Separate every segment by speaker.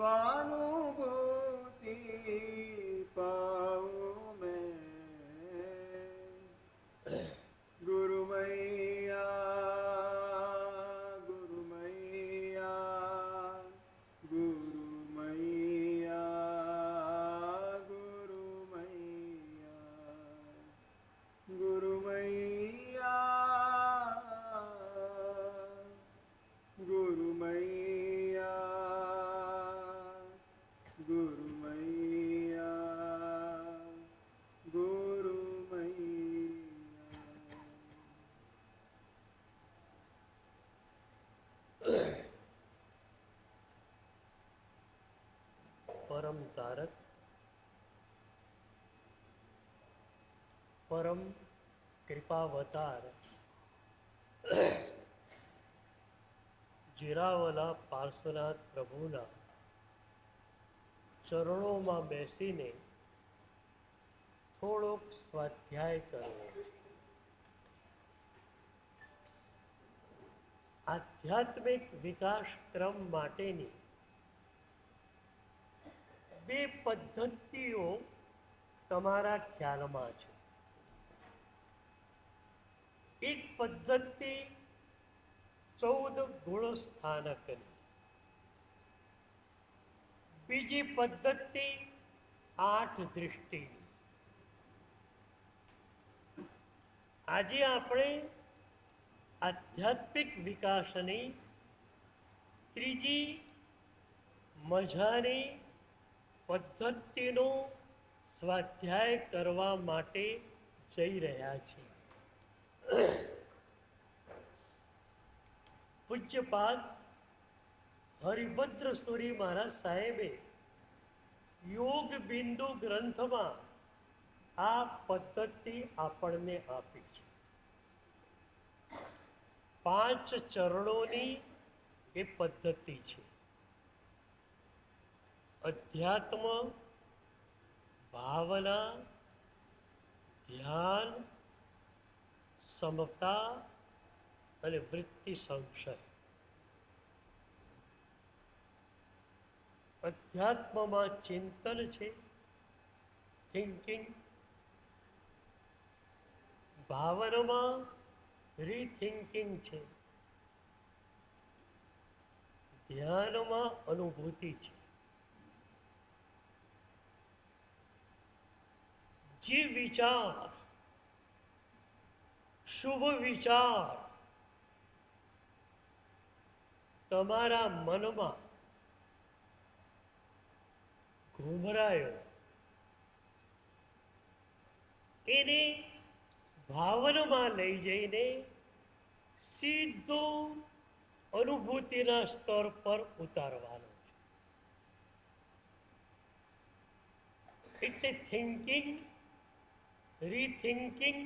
Speaker 1: स्वानुभूति पाऊं मैं गुरु मैया गुरु मैया गुरु मैया गुरु मैया गुरु मैया गुरु मैया गुरु मैया गुरु
Speaker 2: परम तारक परम कृपावतार જીરાવલા પાર્શ્વનાથ પ્રભુના ચરણોમાં બેસીને થોડોક સ્વાધ્યાય કરવો. આધ્યાત્મિક વિકાસ ક્રમ માટેની બે પદ્ધતિઓ તમારા ખ્યાલમાં છે. એક પદ્ધતિ 14 ગુણ સ્થાનકની, બીજી પદ્ધતિ 8 દૃષ્ટિની. આજે આપણે આધ્યાત્મિક વિકાસની ત્રીજી મજાની પદ્ધતિનો સ્વાધ્યાય કરવા માટે જઈ રહ્યા છીએ. પૂજ્યપાદ હરિભદ્ર સુરી મહારાજ સાહેબે યોગ બિંદુ ગ્રંથમાં આ પદ્ધતિ આપણને આપી છે. 5 ચરણોની એ પદ્ધતિ છે. અધ્યાત્મ, ભાવના, ધ્યાન, સમતા અને વૃત્તિ સંશય. અધ્યાત્મમાં ચિંતન છે, થિંકિંગ. ભાવનામાં રીથિંકિંગ છે. ધ્યાનમાં અનુભૂતિ છે. જે વિચાર, શુભ વિચાર તમારા મનમાં ઘૂમરાયો એને ભાવનામાં લઈ જઈને સીધો અનુભૂતિના સ્તર પર ઉતારવાનો છે. એટલે થિંકિંગ, રીથિંકિંગ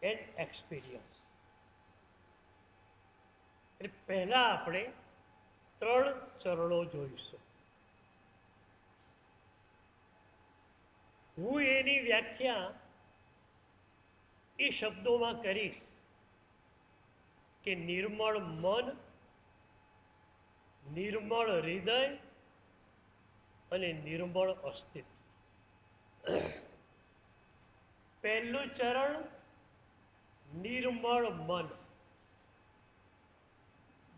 Speaker 2: એન્ડ એક્સપિરિયન્સ. એટલે પહેલાં આપણે 3 ચરણો જોઈશું. હું એની વ્યાખ્યા એ શબ્દોમાં કરીશ કે નિર્મળ મન, નિર્મળ હૃદય અને નિર્મળ અસ્તિત્વ. પહેલું ચરણ નિર્મળ મન,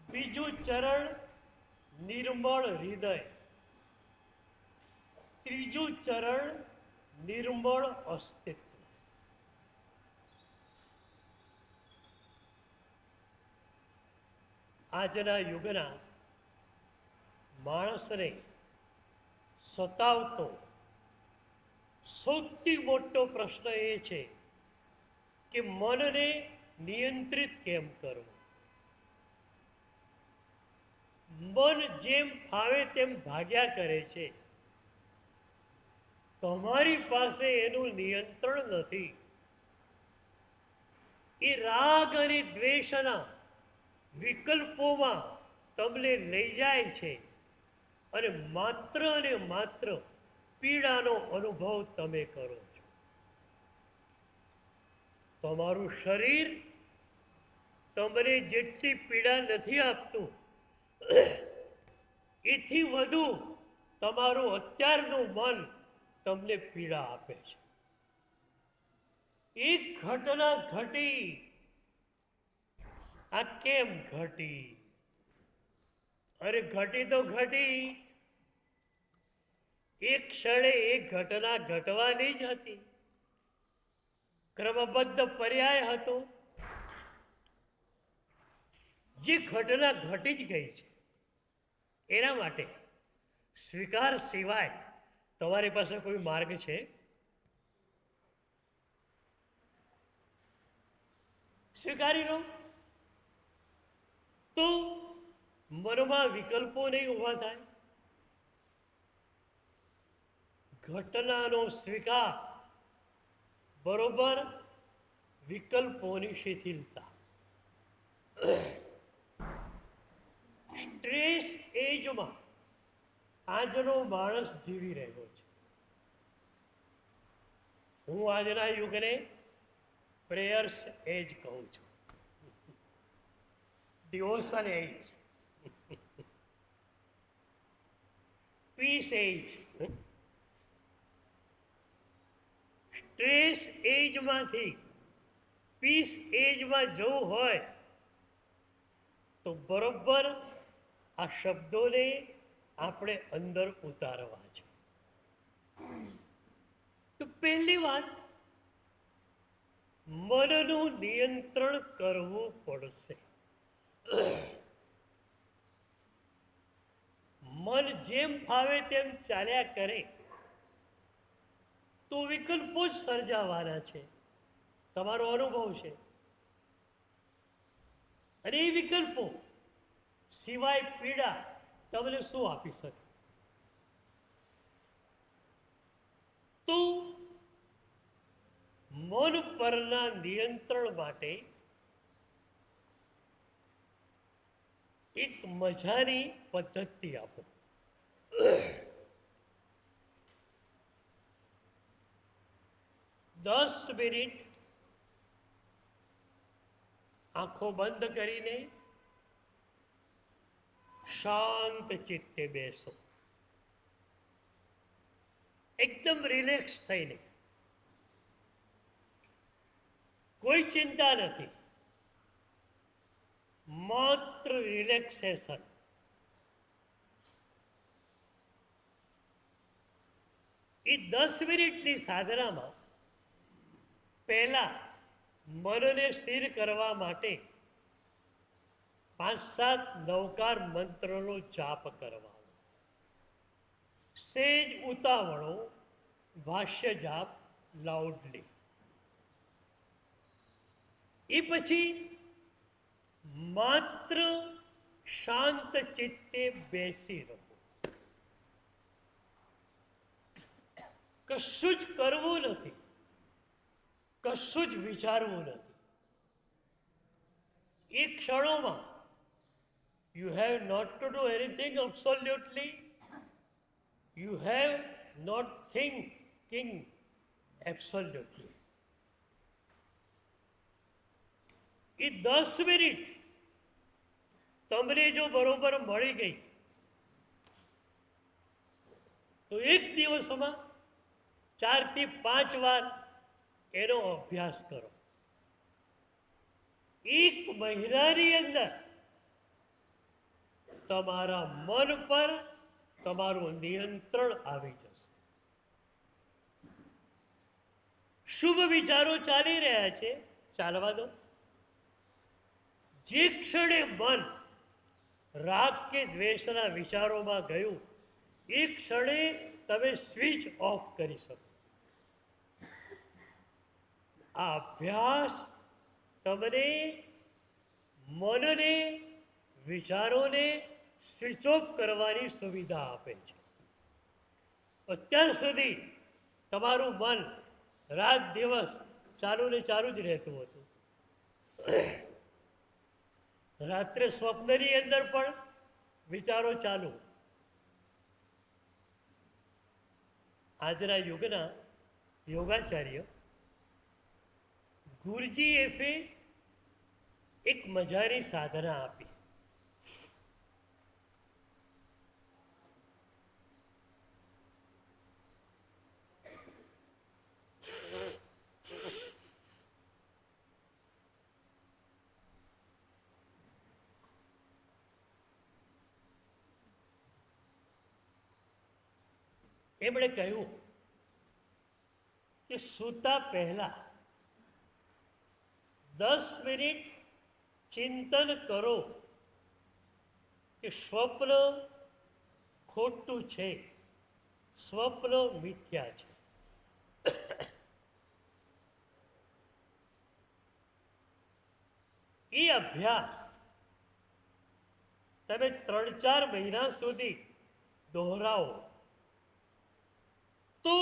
Speaker 2: બીજું ચરણ નિર્મળ હૃદય, ત્રીજું ચરણ નિર્મળ અસ્તિત્વ. આજના યુગના માણસને સતાવતો સૌથી મોટો પ્રશ્ન એ છે કે મનને નિયંત્રિત કેમ કરવું. મન જેમ ફાવે તેમ ભાગ્યા કરે છે. તમારી પાસે એનું નિયંત્રણ નથી. એ રાગ અને દ્વેષના વિકલ્પોમાં તમને લઈ જાય છે અને માત્ર પીડાનો અનુભવ તમે કરો છો. તમારું શરીર તમને જેટલી પીડા નથી આપતું એથી વધુ તમારું અત્યારનું મન તમને પીડા આપે છે. એક ઘટના ઘટી, આ કેમ ઘટી? અરે ઘટી તો ઘટી, એક ક્ષણે એક ઘટના ઘટવાની જ હતી, ક્રમબદ્ધ પર્યાય હતો. જે ઘટના ઘટી જ ગઈ છે એના માટે સ્વીકાર સિવાય તમારી પાસે કોઈ માર્ગ છે? સ્વીકારી લો તો મનમાં વિકલ્પો નહીં ઊભા થાય. ઘટનાનો સ્વીકાર બરોબર વિકલ્પોની શિથિલતા. સ્ટ્રેસ એજમાં આજનો માણસ જીવી રહ્યો છે. હું આજના યુગને પ્રેયર્સ એજ કહું છું, ડિવોશન એજ, પીસ એજ. સ્ટ્રેસ એજમાંથી પીસ એજમાં જવું હોય તો બરોબર આ શબ્દોને આપણે અંદર ઉતારવા છે. તો પહેલી વાત, મનનું નિયંત્રણ કરવું પડશે. મન જેમ ફાવે તેમ ચાલ્યા કરે તો વિકલ્પો જ સર્જાવાના છે. તમારો અનુભવ છે. અને એ વિકલ્પો સિવાય પીડા તમને શું આપી શકે? તો મન પરના નિયંત્રણ માટે એક મજાની પદ્ધતિ આપો. 10 મિનિટ આંખો બંધ કરીને શાંત ચિત્તે બેસો. એકદમ રિલેક્સ થઈને, કોઈ ચિંતા નથી, માત્ર રિલેક્સેશન. એ 10 મિનિટની સાધનામાં પહેલા મનને સ્થિર કરવા માટે 5-7 નવકાર મંત્રનો જાપ કરવાનો. સેજ ઉતાવળો ભાષ્ય જાપ લાઉડલી. એ પછી માત્ર શાંત ચિત્તે બેસી રહો. કશું જ કરવું નથી, કશું જ વિચારવું નથી. એ ક્ષણોમાં you have not to do anything absolutely. You have not thinking absolutely. A 10 minute તમને જો બરોબર મળી ગઈ તો એક દિવસમાં 4 થી 5 વાર એનો અભ્યાસ કરો. એક મહિનાની અંદર તમારા મન પર તમારું નિયંત્રણ આવી જશે. શુભ વિચારો ચાલી રહ્યા છે, ચાલવા દો. જે ક્ષણે મન રાગ કે દ્વેષના વિચારોમાં ગયું, એ ક્ષણે તમે સ્વિચ ઓફ કરી શકો. આ અભ્યાસ તમને મનને, વિચારોને સ્વિચ ઓફ કરવાની સુવિધા આપે છે. અત્યાર સુધી તમારું મન રાત દિવસ ચાલુ ને ચાલુ જ રહેતું હતું. રાત્રે સ્વપ્નની અંદર પણ વિચારો ચાલુ. આજના યુગના યોગાચાર્ય ગુરુજીએફે એક મજાની સાધના આપી. એમણે કહ્યું કે સૂતા પહેલા 10 મિનિટ ચિંતન કરો કે સ્વપ્ન ખોટું છે, સ્વપ્ન મિથ્યા છે. એ અભ્યાસ તમે 3-4 મહિના સુધી દોહરાવો તો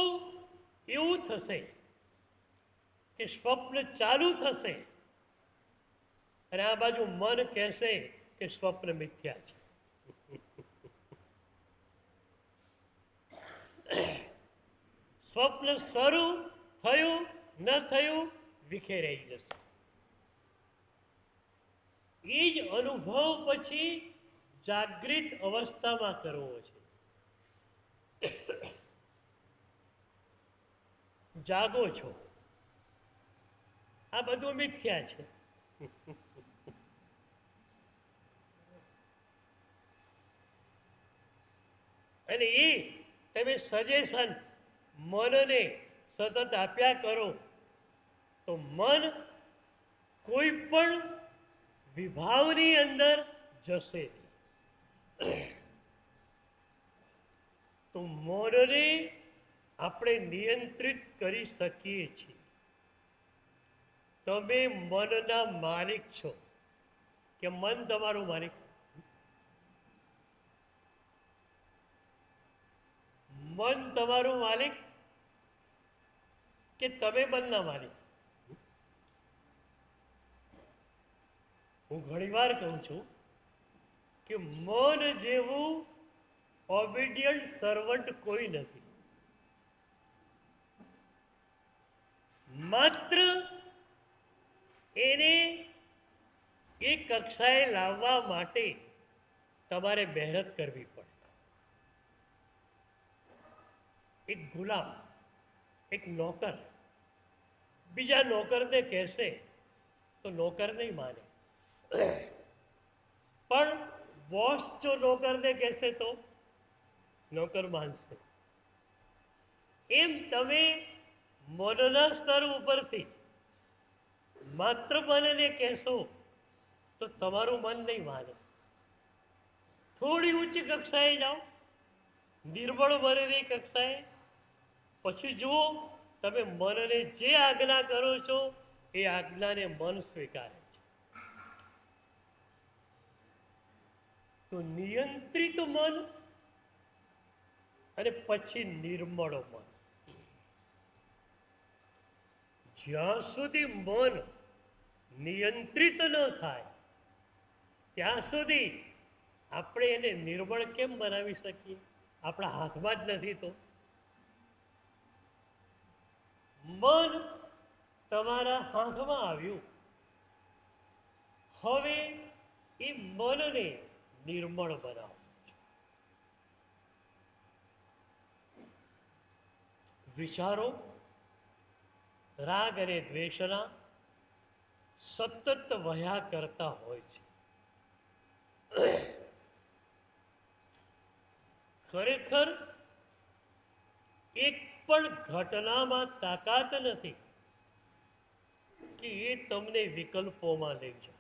Speaker 2: એવું થશે કે સ્વપ્ન ચાલુ થશે અને આ બાજુ મન કહેશે કે સ્વપ્ન મિથ્યા છે. સ્વપ્ન શરૂ થયું ન થયું વિખેરાઈ જશે. એ જ અનુભવ પછી જાગૃત અવસ્થામાં કરવો છે. જાગો છો, આ બધું મિથ્યા છે. અને એ તમે સજેશન મનને સતત આપ્યા કરો તો મન કોઈ પણ વિભાવની અંદર જશે નહીં. તો મનને આપણે નિયંત્રિત કરી શકીએ છીએ. તમે મનના માલિક છો કે મન તમારું માલિક? મન તમારું માલિક કે તમે મનના માલિક? હું ઘણીવાર કહું છું કે મન જેવું ઓબિડિયન્ટ સર્વન્ટ કોઈ નથી. માત્ર એને એ કક્ષાએ લાવવા માટે તમારે મહેનત કરવી પડે. એક ગુલામ, એક નોકર બીજા નોકરને કહેશે તો નોકર નહીં માને, પણ બોસ જો નોકરને કહેશે તો નોકર માનશે. એમ તમે મનના સ્તર ઉપરથી માત્ર મનને કહેશો તો તમારું મન નહીં માને. થોડી ઊંચી કક્ષાએ જાઓ, નિર્બળ મનની કક્ષાએ, પછી જુઓ તમે મનને જે આજ્ઞા કરો છો એ આજ્ઞાને મન સ્વીકારે છે. તો નિયંત્રિત મન અને પછી નિર્મળ મન. જ્યાં સુધી મન નિયંત્રિત ન થાય ત્યાં સુધી આપણે એને નિર્મળ કેમ બનાવી શકીએ? આપણા હાથમાં જ નથી. તો મન તમારા હાથમાં આવ્યું, હવે એ મનને નિર્મળ બનાવો. વિચારો રાગ અને દ્વેષના સતત વહ્યા કરતા હોય છે. ખરેખર એક પણ ઘટનામાં તાકાત નથી કે એ તમને વિકલ્પોમાં લઈ જાય.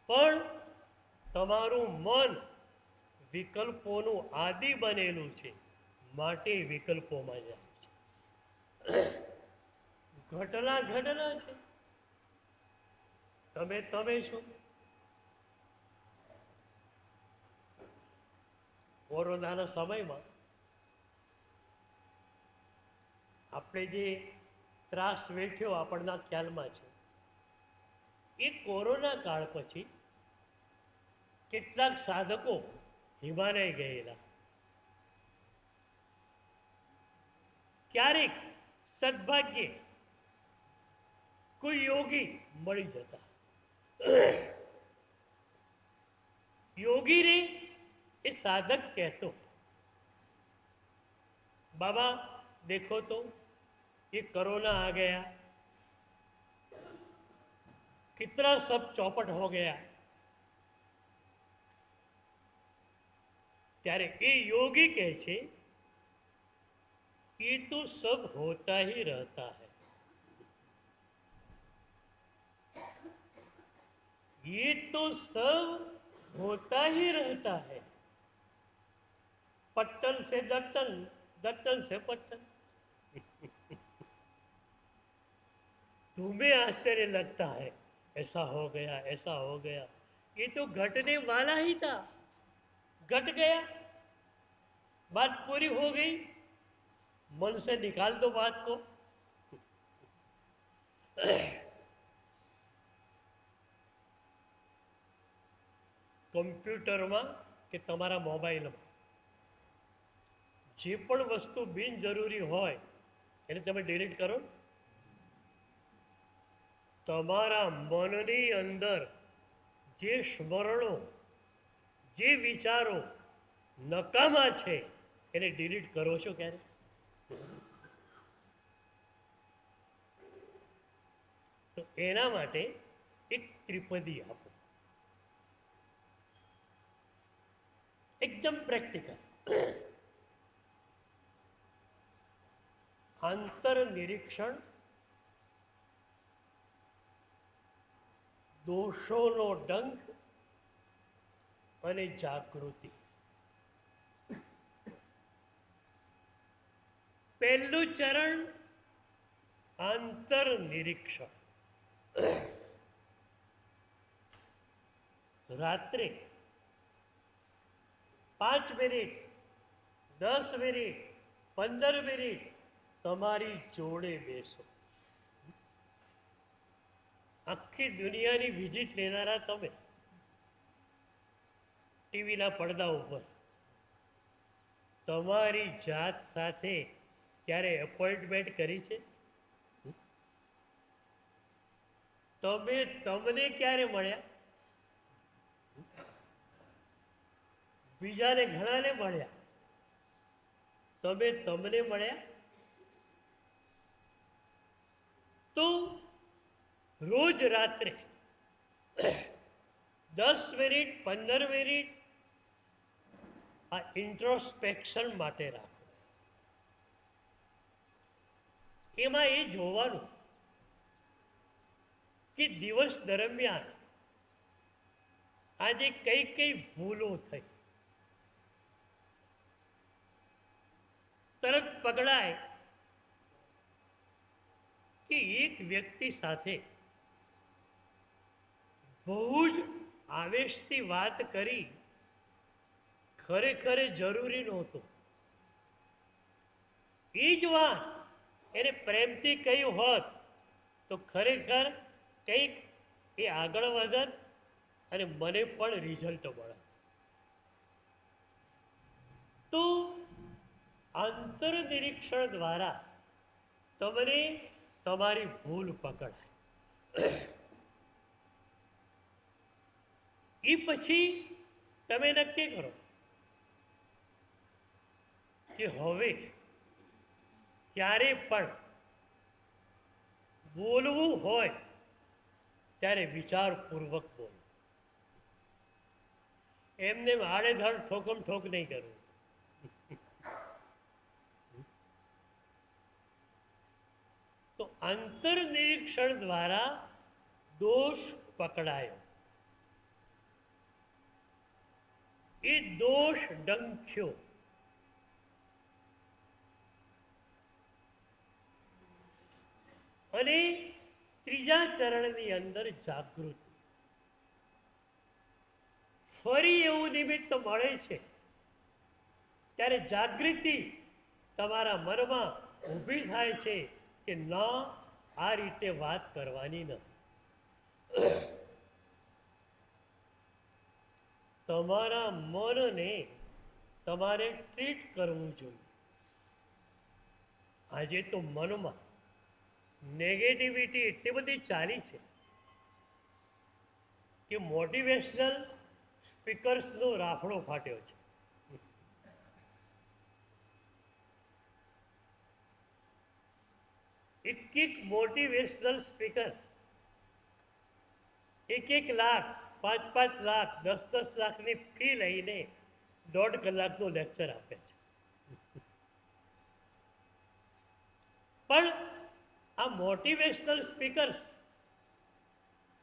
Speaker 2: પણ તમારું મન વિકલ્પોનું આદિ બનેલું છે, માટે વિકલ્પોમાં જાય છે. ઘટના ઘટના છે, તમે તમે છો. કોરોનાના સમયમાં આપણે જે ત્રાસ વેઠ્યો આપણના ખ્યાલમાં છે. એ કોરોના કાળ પછી કેટલાક સાધકો હિમાલય ગયેલા. ક્યારેક સદભાગ્યે કોઈ યોગી મળી જતા. યોગીને એ સાધક કહેતો, બાબા देखो तो ये कोरोना आ गया, कितना सब चौपट हो गया. ત્યારે એ યોગી કહે છે ये तो सब होता ही रहता है, ये तो सब होता ही रहता है, पट्टन से दट्टन, दट्टन से पट्टन। तुम्हें आश्चर्य लगता है ऐसा हो गया, ऐसा हो गया, ये तो घटने वाला ही था, घट गया, बात पूरी हो गई, मन से निकाल दो बात को। કમ્પ્યુટરમાં કે તમારા મોબાઈલમાં જે પણ વસ્તુ બિનજરૂરી હોય એને તમે ડિલીટ કરો. તમારા મનની અંદર જે સ્મરણો, જે વિચારો નકામા છે એને ડિલીટ કરો છો ક્યારે? તો એના માટે એક ત્રિપદી આપો, એકદમ પ્રેક્ટિકલ. આંતર નિરીક્ષણ, દોષોનો ડંખ અને જાગૃતિ. પહેલું ચરણ આંતર નિરીક્ષણ. રાત્રે 5 મિનિટ, 10 મિનિટ, 15 મિનિટ તમારી જોડે બેસો. આખી દુનિયાની વિઝિટ લેનારા તમે ટીવીના પડદા ઉપર તમારી જાત સાથે ક્યારે એપોઇન્ટમેન્ટ કરી છે? તમે તમને ક્યારે મળ્યા? બીજાને ઘણાને મળ્યા, તમે તમને મળ્યા? તો રોજ રાત્રે 10 મિનિટ, 15 મિનિટ આ ઇન્ટ્રોસ્પેક્શન માટે રાખો. એમાં એ જોવાનું કે દિવસ દરમિયાન આજે કઈ કઈ ભૂલો થઈ. તરત પકડાય કે એક વ્યક્તિ સાથે બહુ જ આવેશથી વાત કરી, ખરેખર જરૂરી નહોતું. એ જ વાત એને પ્રેમથી કહ્યું હોત તો ખરેખર કંઈક એ આગળ વધત અને મને પણ રિઝલ્ટ મળે. તો આંતર નિરીક્ષણ દ્વારા તમને તમારી ભૂલ પકડાય. એ પછી તમે નક્કી કરો કે હવે ક્યારે પણ બોલવું હોય ત્યારે વિચારપૂર્વક બોલો. એમને આડેધડ ઠોકમ ઠોક નહીં કરવું. તો આંતર નિરીક્ષણ દ્વારા દોષ પકડાયો, એ દોષ ડંખ્યો. અને ત્રીજા ચરણની અંદર જાગૃતિ. ફરી એવું નિમિત્ત મળે છે ત્યારે જાગૃતિ તમારા મનમાં ઊભી થાય છે કે ના, આ રીતે વાત કરવાની નથી. તમારા મનને તમારે ટ્રીટ કરવું જોઈએ. આજે તો મનમાં નેગેટિવિટી એટલી બધી ચાલી છે કે મોટિવેશનલ સ્પીકર્સનો રાફડો ફાટ્યો છે. એક મોટિવેશનલ સ્પીકર 1 લાખ, 5 લાખ, 10 લાખની ફી લઈને 1.5 કલાકનો લેક્ચર આપે છે. પણ આ મોટિવેશનલ સ્પીકર્સ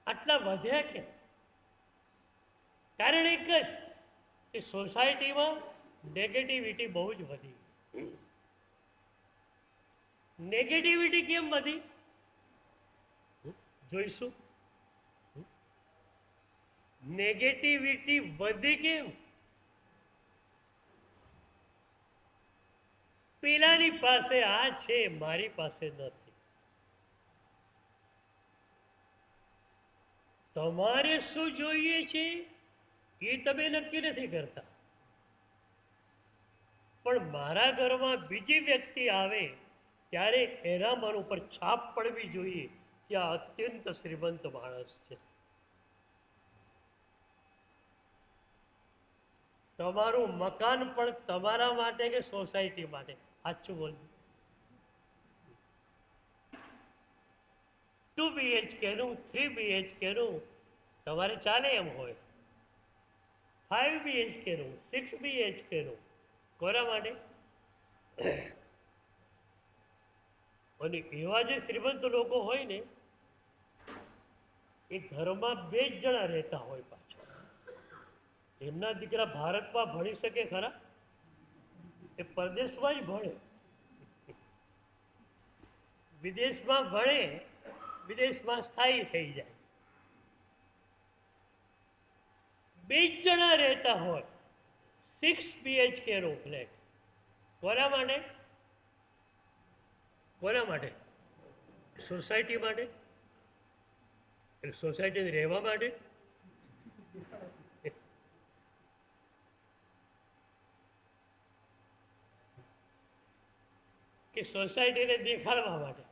Speaker 2: આટલા વધ્યા કે કારણ એક જ કે સોસાયટીમાં નેગેટિવિટી બહુ જ વધી. નેગેટિવિટી કેમ વધી જોઈશું. નેગેટિવિટી વધી કેમ? પેલાની પાસે આ છે, મારી પાસે નથી. તમારે શું જોઈએ છે એ તમે નક્કી નથી કરતા, પણ મારા ઘરમાં બીજી વ્યક્તિ આવે ત્યારે એના મન ઉપર છાપ પડવી જોઈએ કે આ અત્યંત શ્રીમંત માણસ છે. તમારું મકાન પણ તમારા માટે કે સોસાયટી માટે? સાચું બોલજો. 2 BHK નું 3 BHK નું તમારે ચાલે એમ હોય, 5 BHK નું 6 BHK નું કોના માટે? અને એવા જે શ્રીમંત લોકો હોય ને એ ઘરમાં 2 જ જણા રહેતા હોય. પાછળ એમના દીકરા ભારતમાં ભણી શકે ખરા? એ પરદેશમાં જ ભણે, વિદેશમાં ભણે, વિદેશમાં સ્થાયી થઈ જાય. 2 જ જણા રહેતા હોય, 6 BHK નો ફ્લેટ. કોના માટે? કોના માટે? સોસાયટી માટે? સોસાયટી રહેવા માટે? કે સોસાયટીને દેખાડવા માટે?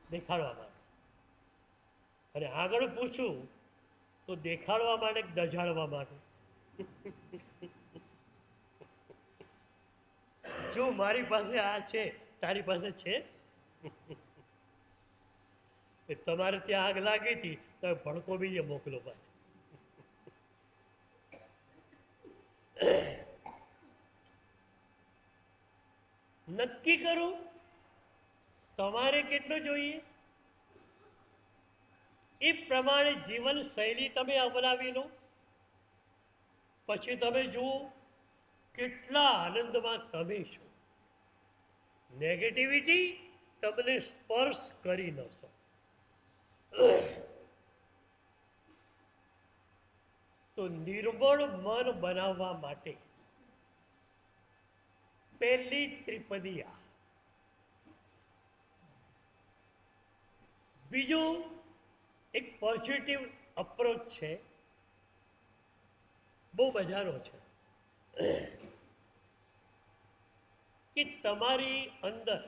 Speaker 2: દેખાડવા માટે. અને આગળ પૂછું તો દેખાડવા માટે કે દજાડવા માટે? જો મારી પાસે આ છે, તારી પાસે છે? તમારે ત્યાં આગ લાગી હતી તો ભડકો બીજે મોકલો પાછો. નક્કી કરો તમારે કેટલું જોઈએ, એ પ્રમાણે જીવન શૈલી તમે અપનાવી લો. પછી તમે જુઓ કેટલા આનંદમાં તમે છો. નેગેટિવિટી તમને સ્પર્શ કરી ન શકે. તો નિર્મળ મન બનાવવા માટે પહેલી ત્રિપદી આ. બીજું એક પોઝિટિવ અપ્રોચ છે, બહુ મજાનો છે, કે તમારી અંદર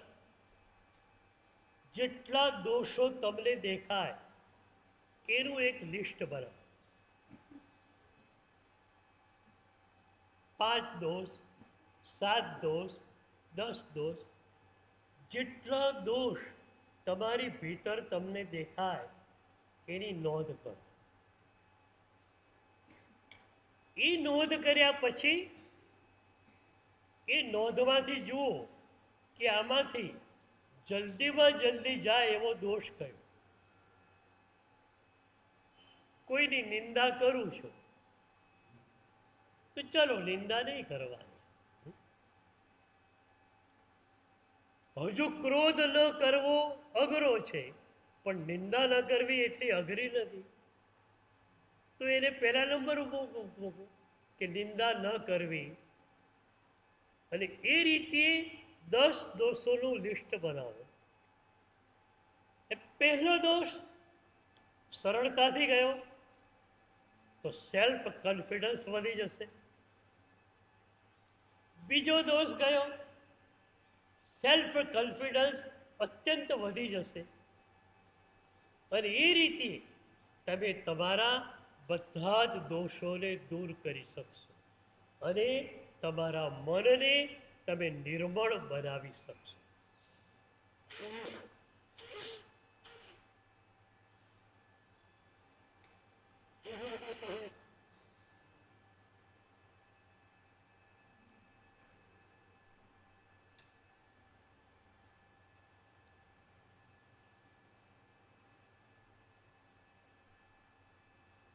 Speaker 2: જેટલા દોષો તમને દેખાય એનું એક લિસ્ટ બનાવો. 5 દોષ, 7 દોષ, 10 દોષ, જેટલા દોષ તમારી ભીતર તમને દેખાય એની નોંધ કરો. એ નોંધ કર્યા પછી એ નોંધમાંથી જુઓ કે આમાંથી જલ્દીમાં જલ્દી જાય એવો દોષ કયો. કોઈની નિંદા કરું છું તો ચલો નિંદા નહીં કરવાની. હજુ ક્રોધ ન કરવો અઘરો છે, પણ નિંદા ન કરવી એટલી અઘરી નથી. તો એને પહેલા નંબર મૂકો કે નિંદા ન કરવી. અને એ રીતે 10 દોષોનું લિસ્ટ બનાવો. એ પહેલો દોષ સરળતાથી ગયો તો સેલ્ફ કોન્ફિડન્સ વધી જશે. બીજો દોષ ગયો, સેલ્ફ કોન્ફિડન્સ અત્યંત વધી જશે. અને એ રીતે તમે તમારા બધા જ દોષોને દૂર કરી શકશો અને તમારા મનને તમે નિર્મળ બનાવી શકશો.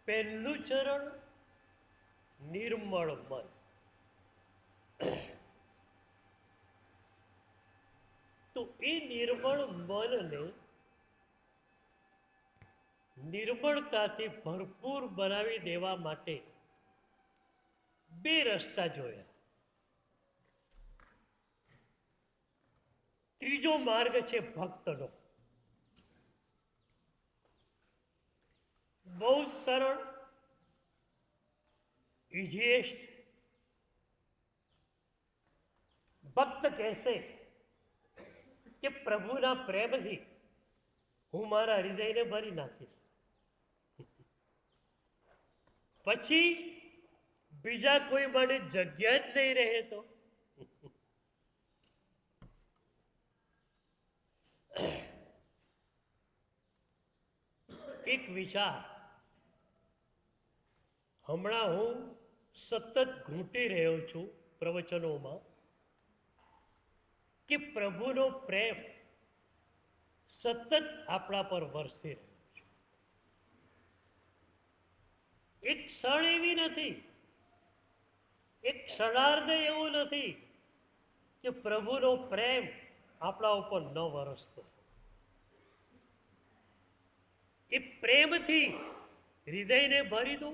Speaker 2: પહેલું ચરણ નિર્મળ મન. તો એ નિર્મળ મનને નિર્મળતાથી ભરપૂર બનાવી દેવા માટે બે રસ્તા જોયા. ત્રીજો માર્ગ છે ભક્તનો. બહુ સરળ, ઇઝીએસ્ટ. ભક્ત કહેશે કે પ્રભુના પ્રેમથી હું મારા હૃદયને ભરી નાખીશ. પછી બીજા કોઈ માટે જગ્યા જ નહીં રહે તો એક વિચાર હમણાં હું સતત ઘૂંટી રહ્યો છું પ્રવચનોમાં કે પ્રભુનો પ્રેમ સતત આપણા પર વરસી રહ્યો છે. એક ક્ષણ એવી નથી, એક ક્ષણાર્ધ એવું નથી કે પ્રભુનો પ્રેમ આપણા ઉપર ન વરસતો. એ પ્રેમથી હૃદયને ભરી દો.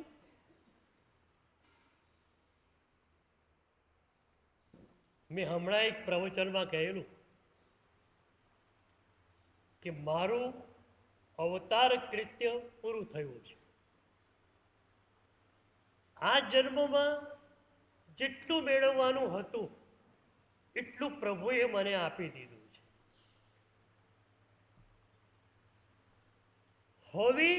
Speaker 2: મેં હમણાં એક પ્રવચનમાં કહેલું કે મારું અવતાર કૃત્ય પૂરું થયું છે. આ જન્મમાં જેટલું મેળવવાનું હતું એટલું પ્રભુએ મને આપી દીધું છે. હવે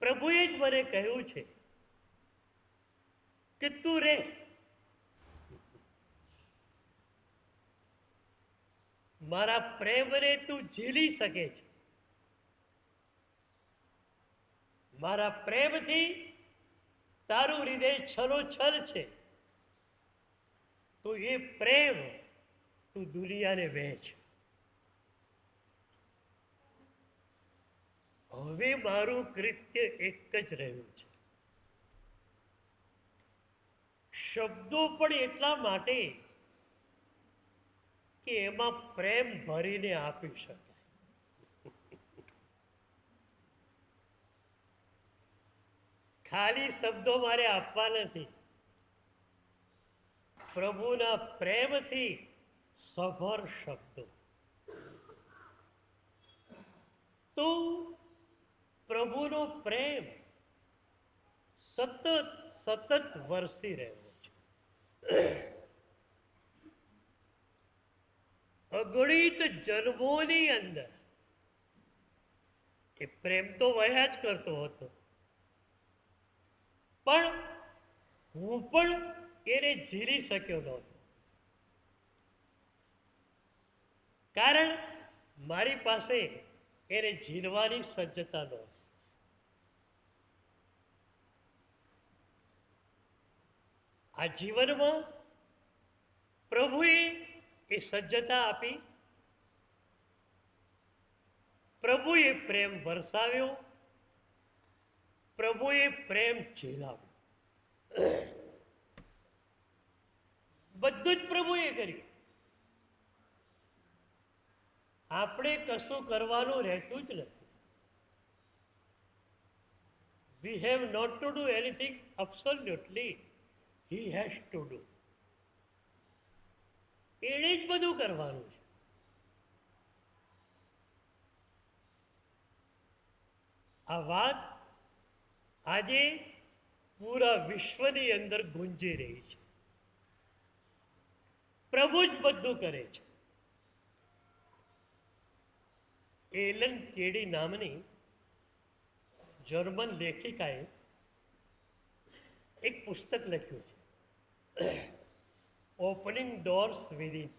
Speaker 2: પ્રભુએ જ મને કહ્યું છે કે તું રે, મારા પ્રેમને તું ઝીલી શકે છે. મારા પ્રેમથી તારું હૃદય છલોછલ છે, તો એ પ્રેમ તું દુનિયાને વહેંચ. હવે મારું કૃત્ય એક જ રહ્યું છે. શબ્દો પણ એટલા માટે કે એમાં પ્રેમ ભરીને આપી શકાય. ખાલી શબ્દો મારે આપવા નથી, પ્રભુના પ્રેમથી સભર શબ્દો. તો પ્રભુનો પ્રેમ સતત સતત વરસી રહ્યો છે. અગણિત જન્મોની અંદર એ પ્રેમ તો વહ્યા જ કરતો હતો, પણ હું પણ એને ઝીલી શક્યો નહોતો. કારણ મારી પાસે એને ઝીલવાની સજ્જતા નહોતી. આ જીવનમાં પ્રભુએ એ સજ્જતા આપી, પ્રભુએ પ્રેમ વરસાવ્યો, પ્રભુએ પ્રેમ ઝીલાવ્યો. બધું જ પ્રભુએ કર્યું. આપણે કશું કરવાનું રહેતું જ નથી. We have not to do anything absolutely. He has to do. એણે જ બધું કરવાનું છે. આ વાત આજે પૂરા વિશ્વની અંદર ગુંજી રહી છે. પ્રભુ જ બધું કરે છે. એલન કેડી નામની જર્મન લેખિકાએ એક પુસ્તક લખ્યું છે, ઓપનિંગ ડોર્સ વિધિન.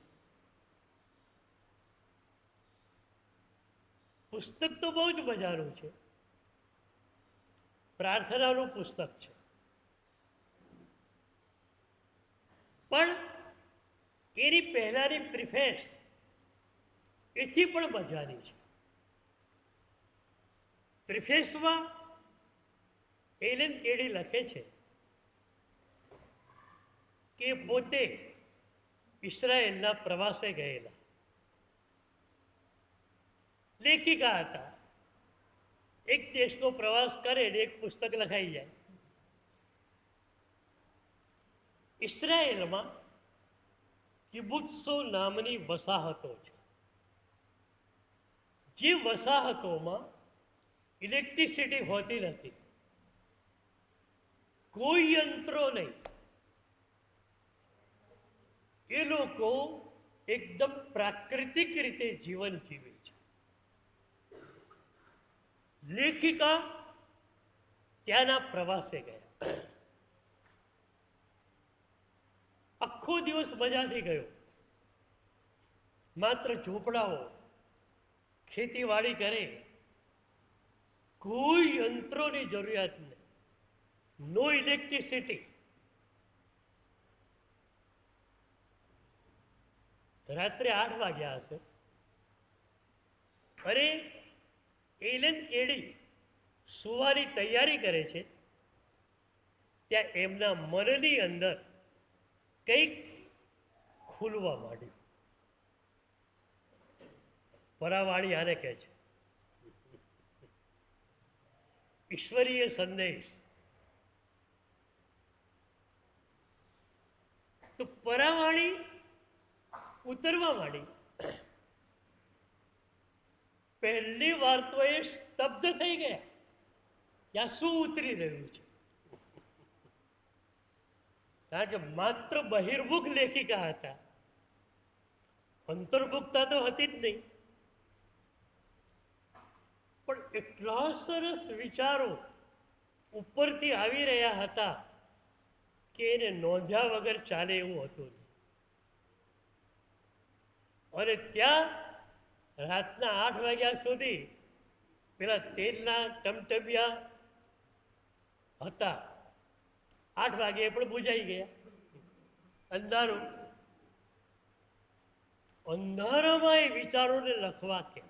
Speaker 2: પુસ્તક તો બહુ જ મજાનું છે, પ્રાર્થનાનું પુસ્તક છે, પણ એની પહેલાની પ્રિફેસ એથી પણ મજાની છે. પ્રિફેસમાં એલેન કેડી લખે છે કે પોતે ઇસરાયેલના પ્રવાસે ગયેલા લેખિકા હતા. એક દેશનો પ્રવાસ કરે ને એક પુસ્તક લખાઈ જાય. ઇસરાયેલમાં કિબુત્સો નામની વસાહતો છે. જે વસાહતોમાં ઇલેક્ટ્રિસિટી હોતી નથી, કોઈ યંત્રો નહીં, એ લોકો એકદમ પ્રાકૃતિક રીતે જીવન જીવે છે. લેખિકા ત્યાંના પ્રવાસે ગયા. આખો દિવસ મજાથી ગયો. માત્ર ઝૂંપડાઓ, ખેતીવાડી કરે, કોઈ યંત્રોની જરૂરિયાત નહીં, નો ઇલેક્ટ્રિસિટી. રાત્રે 8 વાગ્યા હશે. અરે એલેન કેડી સુવાની તૈયારી કરે છે, ત્યાં એમના મનની અંદર કંઈક ખુલવા માંડ્યું. પરાવાણી આને કહે છે ઈશ્વરીય સંદેશ. તો પરાવાણી ઉતરવા માંડી. પહેલી વાર તો એ સ્તબ્ધ થઈ ગયા. ત્યાં શું ઉતરી રહ્યું છે? કારણ કે માત્ર બહિર્મુખ લેખિકા હતા, અંતર્મુખતા તો હતી જ નહીં. પણ એટલા સરસ વિચારો ઉપરથી આવી રહ્યા હતા કે એને નોંધ્યા વગર ચાલે એવું હતું. અને ત્યાં રાતના 8 વાગ્યા સુધી પેલા તેલના ટમટમિયા હતા. 8 વાગે પણ બુજાઈ ગયા. અંધારું. અંધારામાં એ વિચારોને લખવા કેમ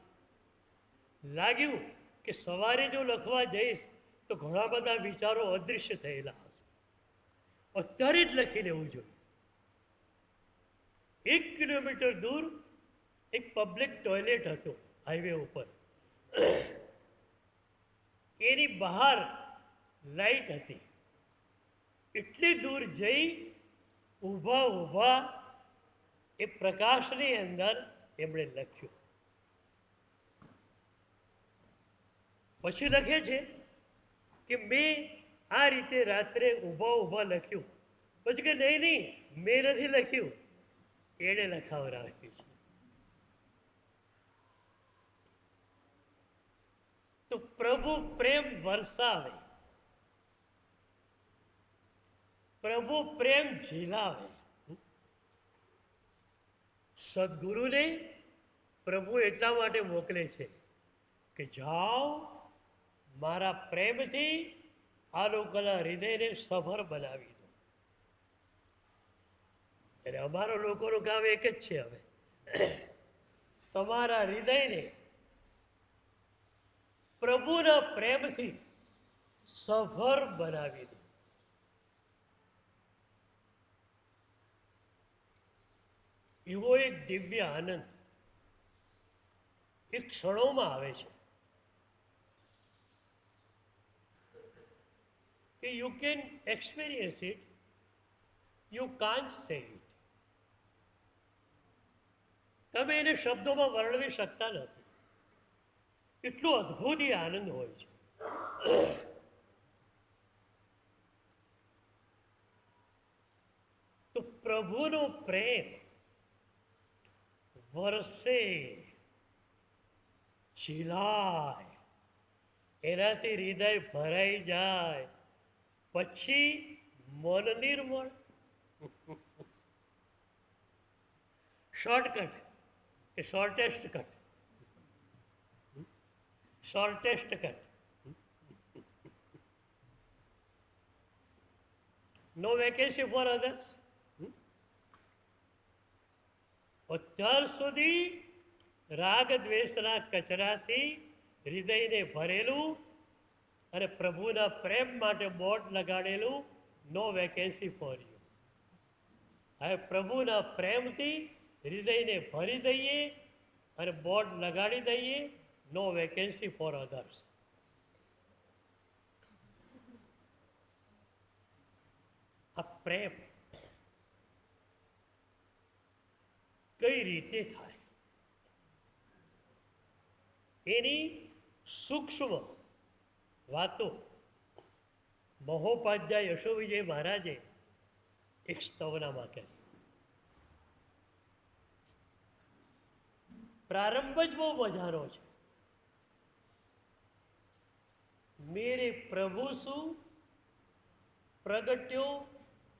Speaker 2: લાગ્યું કે સવારે જો લખવા જઈશ તો ઘણા બધા વિચારો અદૃશ્ય થયેલા હશે. અત્યારે જ લખી લેવું જોઈએ. 1 કિલોમીટર દૂર એક પબ્લિક ટોયલેટ હતો હાઈવે ઉપર. એની બહાર લાઈટ હતી. એટલી દૂર જઈ ઊભા ઊભા એ પ્રકાશની અંદર એમણે લખ્યું. પછી લખે છે કે મેં આ રીતે રાત્રે ઊભા ઊભા લખ્યું. પછી કે નહીં નહીં, મેં નથી લખ્યું, એણે લખાવરાવ્યું છે. તો પ્રભુ પ્રેમ વરસાવે, પ્રભુ પ્રેમ ઝીલાવે. સદગુરુને પ્રભુ એટલા માટે મોકલે છે કે જાઓ મારા પ્રેમથી આ લોકોના હૃદયને સભર બનાવી દો. અને અમારો લોકોનું કામ એક જ છે હવે, તમારા હૃદયને પ્રભુના પ્રેમથી સભર બનાવી દો. એવો એક દિવ્ય આનંદ એક ક્ષણોમાં આવે છે કે you can experience it, you can't સે ઇટ. તમે એને શબ્દોમાં વર્ણવી શકતા નથી. એટલો અદ્ભુત એ આનંદ હોય છે. તો પ્રભુનો પ્રેમ વરસે, ઝીલાય, એનાથી હૃદય ભરાઈ જાય, પછી મન નિર્મળ. શોર્ટકટ કે શોર્ટેસ્ટ કટ, શોર્ટેસ્ટ કટ. નો વેકેન્સી ફોર અધર્સ. અત્યાર સુધી રાગ દ્વેષના કચરાથી હૃદયને ભરેલું અને પ્રભુના પ્રેમ માટે બોર્ડ લગાડેલું નો વેકેન્સી ફોર યુ. હવે પ્રભુના પ્રેમથી હૃદયને ભરી દઈએ અને બોર્ડ લગાડી દઈએ, નો વેકેન્સી ફોર અધર્સ. આ પ્રેમ કઈ રીતે થાય એની સૂક્ષ્મ વાતો મહોપાધ્યાય યશો વિજય મહારાજે એક સ્તવનામાં કરી. પ્રારંભ જ બહુ મજાનો છે. મેરે પ્રભુ શું પ્રગટ્યો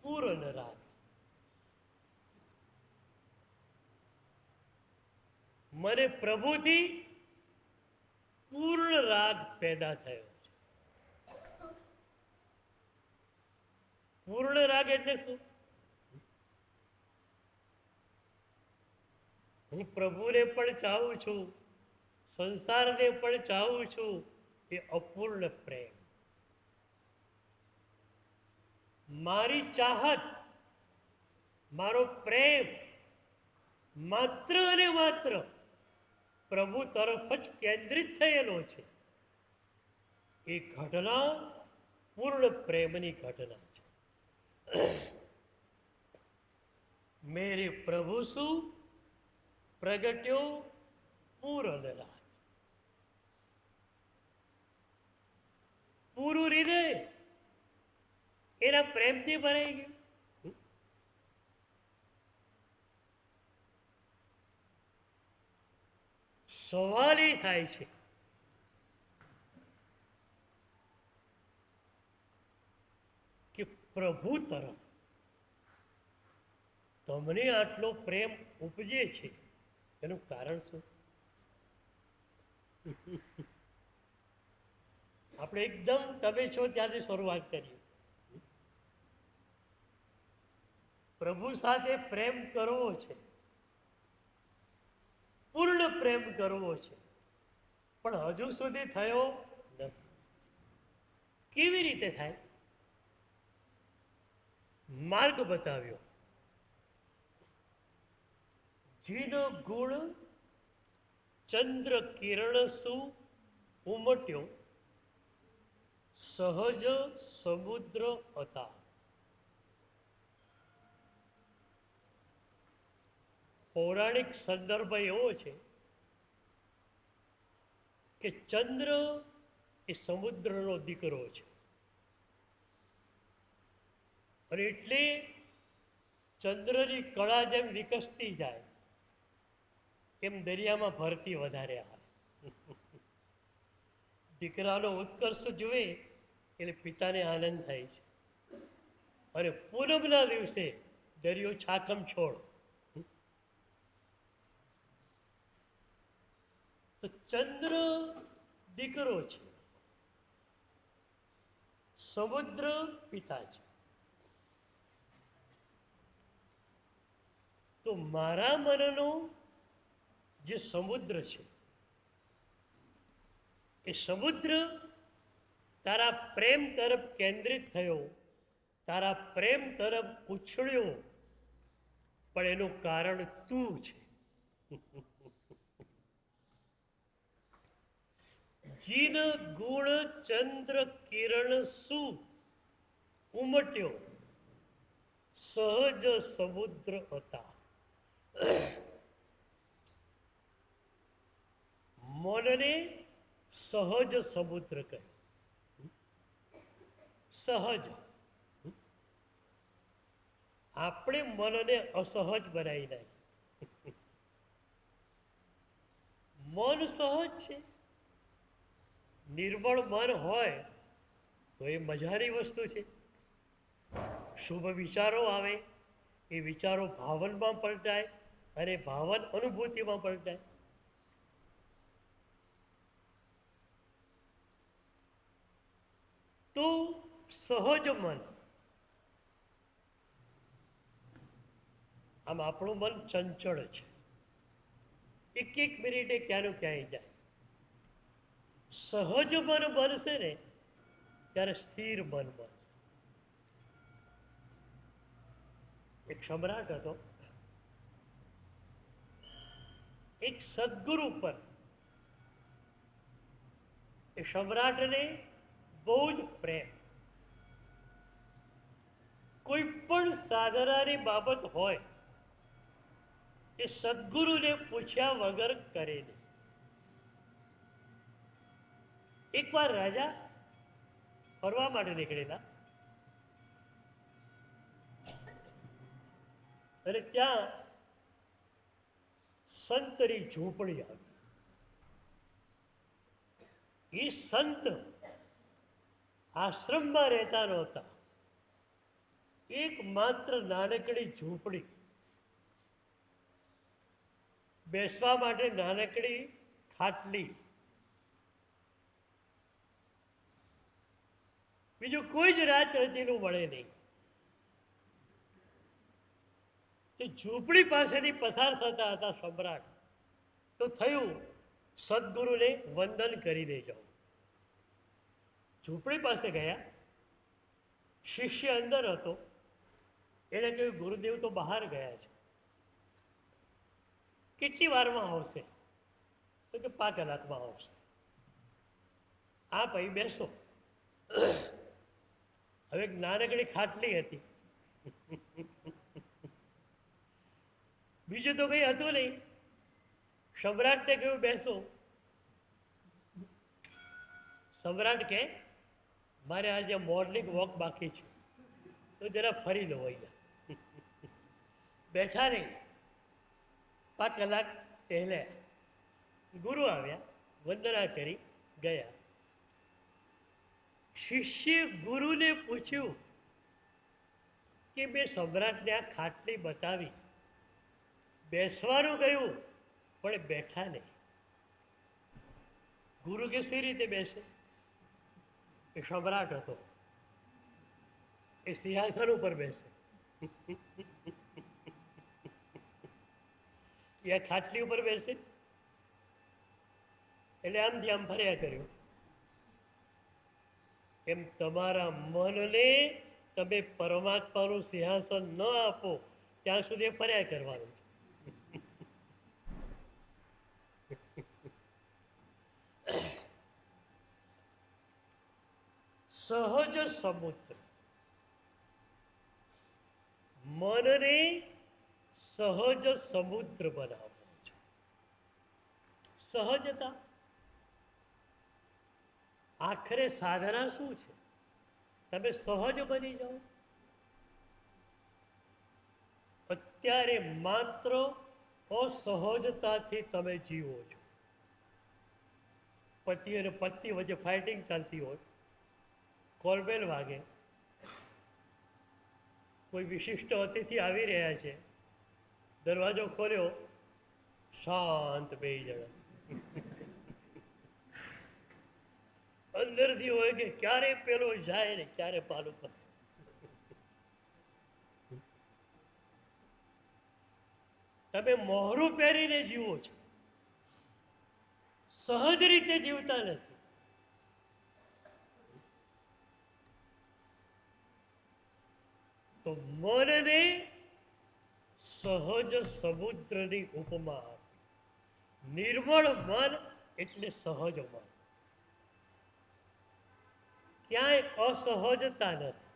Speaker 2: પૂર્ણ રાગ. મને પ્રભુથી પૂર્ણ રાગ પેદા થયો છે. પૂર્ણ રાગ એટલે શું? હું પ્રભુને પણ ચાહું છું, સંસારને પણ ચાહું છું. એ અપૂર્ણ પ્રેમ. મારી ચાહત, મારો પ્રેમ માત્ર અને માત્ર પ્રભુ તરફ જ કેન્દ્રિત થયેલો છે. એ ઘટના પૂર્ણ પ્રેમની ઘટના છે. મેરે પ્રભુ શું પ્રગટ્યો પૂર્ણ રાગ. પૂરું હૃદય એના પ્રેમથી ભરાઈ ગયું. સવાલ એ થાય છે કે પ્રભુ તરફ તમને આટલો પ્રેમ ઉપજે છે, એનું કારણ શું? આપણે એકદમ તમે છો ત્યાંથી શરૂઆત કરીએ. પ્રભુ સાથે પ્રેમ કરવો છે, પૂર્ણ પ્રેમ કરવો છે, પણ હજુ સુધી થયો નથી. કેવી રીતે થાય? માર્ગ બતાવ્યો. જીનો ગુણ ચંદ્ર કિરણ શું ઉમટ્યો, સહજ સમુદ્ર હતા. પૌરાણિક સંદર્ભ એવો છે કે ચંદ્ર એ સમુદ્રનો દીકરો છે અને એટલે ચંદ્રની કળા જેમ વિકસતી જાય એમ દરિયામાં ભરતી વધારે આવે. દીકરાનો ઉત્કર્ષ જુએ એટલે પિતાને આનંદ થાય છે. અને પૂનમના દિવસે દરિયો છાકમ છોડ. તો ચંદ્ર દીકરો છે, સમુદ્ર પિતા છે. તો મારા મનનો જે સમુદ્ર છે એ સમુદ્ર તારા પ્રેમ તરફ કેન્દ્રિત થયો, તારા પ્રેમ તરફ ઉછળ્યો, પણ એનું કારણ તું છે. જીન ગુણ ચંદ્ર કિરણ શું ઉમટ્યો, સહજ સમુદ્ર હતા. મનને સહજ સમુદ્ર કહે. સહજ. આપણે મનને અસહજ બનાવી નાખીએ. મન સહજ છે. નિર્મળ મન હોય તો એ મજાની વસ્તુ છે. શુભ વિચારો આવે, એ વિચારો ભાવનમાં પલટાય અને ભાવન અનુભૂતિમાં પલટાય. તો સહજ મન, આમ આપણું મન ચંચળ છે, એક મિનિટે ક્યાંનું ક્યાંય જાય. સહજ મન બનશે ને ત્યારે સ્થિર મન બસ. એક સમ્રાટ હતો, એક સદગુરુ પર એ સમ્રાટને બહુ જ પ્રેમ. કોઈ પણ સાધનાની બાબત હોય એ સદગુરુને પૂછ્યા વગર કરે નહીં. એકવાર રાજા ફરવા માટે નીકળેલા અને ત્યાં સંતની ઝૂંપડી આવી. એ સંત આશ્રમમાં રહેતા નહોતા, એકમાત્ર નાનકડી ઝૂંપડી, બેસવા માટે નાનકડી ખાટલી, બીજું કોઈ જ રાત રચેલું મળે નહીં. તે ઝૂંપડી પાસેથી પસાર થતા હતા સમ્રાટ, તો થયું સદગુરુને વંદન કરીને જાઓ. ઝૂંપડી પાસે ગયા, શિષ્ય અંદર હતો. એણે કહ્યું, ગુરુદેવ તો બહાર ગયા છે, કેટલી વારમાં આવશે? તો કે 5 કલાકમાં આવશે. આપ અહીં બેસો. હવે એક નાનકડી ખાટલી હતી, બીજું તો કંઈ હતું નહીં. સમ્રાટને કહ્યું બેસો. સમ્રાટ કહે, મારે આજે મોર્નિંગ વોક બાકી છે, તો જરા ફરી લો અહીંયા. બેઠા નહીં, 5 કલાક ટહેલ્યા. ગુરુ આવ્યા, વંદના કરી ગયા. શિષ્યે ગુરુને પૂછ્યું કે મેં સમ્રાટને આ ખાટલી બતાવી, બેસવાનું કહ્યું પણ બેઠા નહીં. ગુરુ કે સી રીતે બેસે? એ સમ્રાટ હતો, એ સિંહાસન ઉપર બેસે, એ ખાટલી ઉપર બેસે. એટલે આમથી આમ ફર્યા કર્યું. એમ તમારા મનને તમે પરમાત્માનું સિંહાસન ન આપો ત્યાં સુધી ફર્યા કરવાનું છે. સહજ સમુદ્ર, મનને સહજ સમુદ્ર બનાવવો છે. સહજતા. આખરે સાધના શું છે? તમે સહજ બની જાઓ. અત્યારે માત્ર અસહજતાથી તમે જીવો છો. પતિ અને પત્ની વચ્ચે ફાઇટિંગ ચાલતી હોય, કોલબેલ વાગે, કોઈ વિશિષ્ટ અતિથિ આવી રહ્યા છે, દરવાજો ખોલ્યો, શાંત બે જણા. અંદરથી હોય કે ક્યારે પેલો જાય ને ક્યારે પાલું કરે. તમે મોહરું પહેરીને જીવો છો, સહજ રીતે જીવતા નથી. તો મનને સહજ સમુદ્રની ઉપમા આપી. નિર્મળ મન એટલે સહજ મન. ક્યાંય અસહજતા નથી,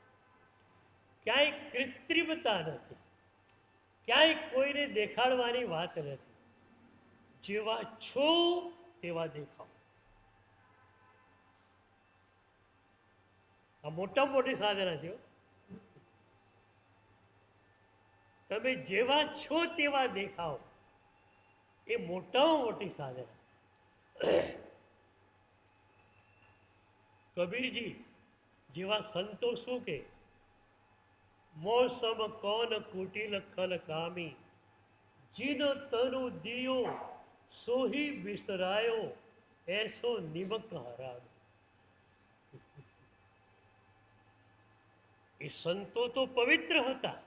Speaker 2: ક્યાંય કૃત્રિમતા નથી, ક્યાંય કોઈને દેખાડવાની વાત નથી. જેવા છો તેવા દેખાવ. આ મોટા મોટી સાધના છે. તમે જેવા છો તેવા દેખાવ, એ મોટામાં મોટી સાધના. કબીરજી જેવા સંતો શું કે, મોસમ કોન કુટિલ ખલ કામી, જીન તનુ દિયો સોહી બિસરાયો, એસો નિમક હરામી. એ સંતો તો પવિત્ર હતા.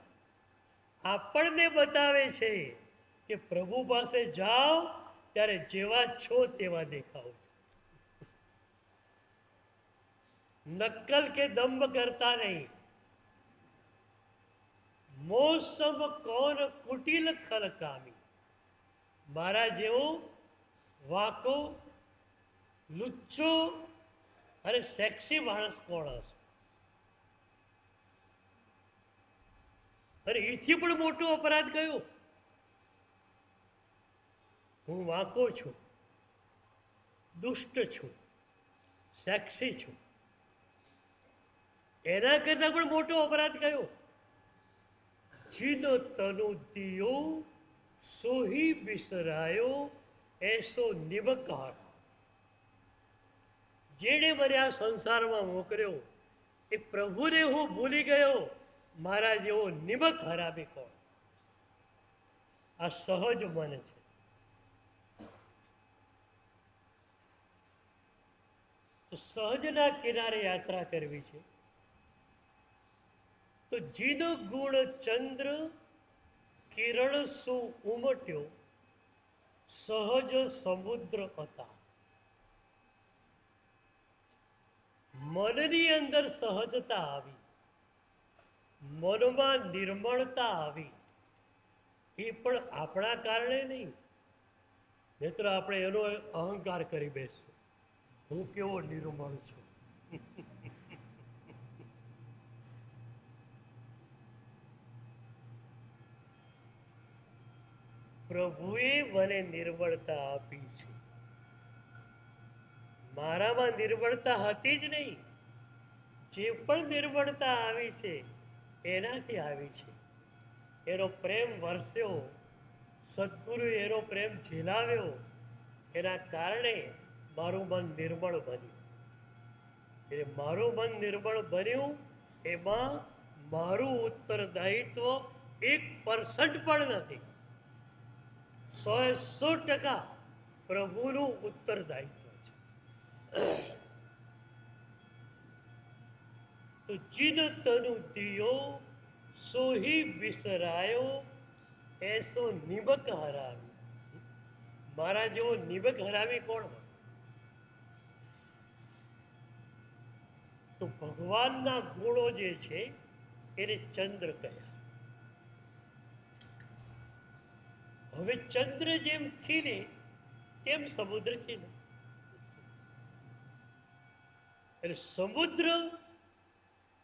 Speaker 2: આપણને બતાવે છે કે પ્રભુ પાસે જાઓ ત્યારે જેવા છો તેવા દેખાવ. નક્કલ કે દંભ કરતા નહીં. મોસમ કોન કુટિલ ખલકામી. મારા જેવો વાકો, લુચ્ચો અને સેક્સી માણસ કોણ હશે? અને એથી પણ મોટો અપરાધ કયો? હું વાંકો છું, દુષ્ટ છું, સેક્સી છું. એના કરતાં પણ મોટો અપરાધ કયો? જીનો તનુ દિયો સોહી બિસરાયો એસો નિબકાર. જેણે મને આ સંસારમાં મોકલ્યો એ પ્રભુને હું ભૂલી ગયો. મારા જેવો નિમક હરામી કોણ? આ સહજ મન છે. તો સહજના કિનારે યાત્રા કરવી છે. તો જીનો ગુણ ચંદ્ર કિરણ શું ઉમટ્યો, સહજ સમુદ્ર હતા. મનની અંદર સહજતા આવી, મનમાં નિર્મળતા આવી. એ પણ આપણા કારણે નહીં. મિત્ર, આપણે એનો અહંકાર કરી બેસશું, હું કેવો નિર્મળ છું. પ્રભુએ મને નિર્મળતા આપી છે. મારામાં નિર્મળતા હતી જ નહીં. જે પણ નિર્મળતા આવી છે એનાથી આવી છે. એનો પ્રેમ વરસ્યો, સદગુરુએ એનો પ્રેમ ઝીલાવ્યો. એના કારણે મારું મન નિર્મળ બન્યું. એટલે મારું મન નિર્મળ બન્યું એમાં મારું ઉત્તરદાયિત્વ 1% પણ નથી. 100% પ્રભુનું ઉત્તરદાયિત્વ છે. તો જીન તનુ દિયો સોહી બિસરાયો એસો નિબક હરાવી. મારા જેવો નિબક હરાવી કોણ? તો ભગવાનના ગુણો જે છે એને ચંદ્ર કહ્યા. હવે ચંદ્ર જેમ ખીલે તેમ સમુદ્ર ખીલે. એટલે સમુદ્ર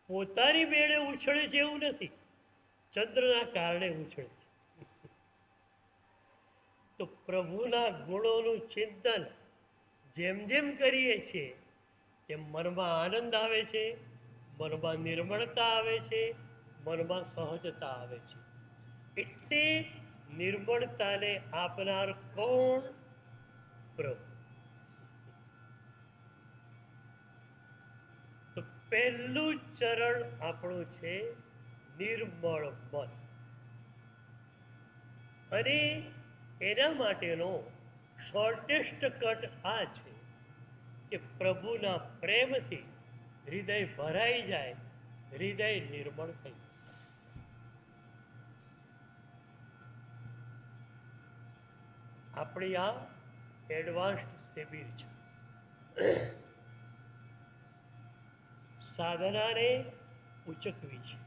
Speaker 2: પોતાની મેળે ઉછળે છે એવું નથી, ચંદ્રના કારણે ઉછળે છે. તો પ્રભુના ગુણોનું ચિંતન જેમ જેમ કરીએ છીએ તેમ મનમાં આનંદ આવે છે, મનમાં નિર્મળતા આવે છે, મનમાં સહજતા આવે છે. એટલે નિર્મળતાને આપનાર કોણ? પ્રભુ. તો પહેલું ચરણ આપણું છે નિર્મળ મન. અને એના માટેનો શોર્ટેસ્ટ કટ આ છે કે પ્રભુના પ્રેમથી હૃદય ભરાઈ જાય, હૃદય નિર્મળ થઈ જાય. આપણી આ એડવાન્સ્ડ શિબિર છે. સાધનાને ઉચકવી છે.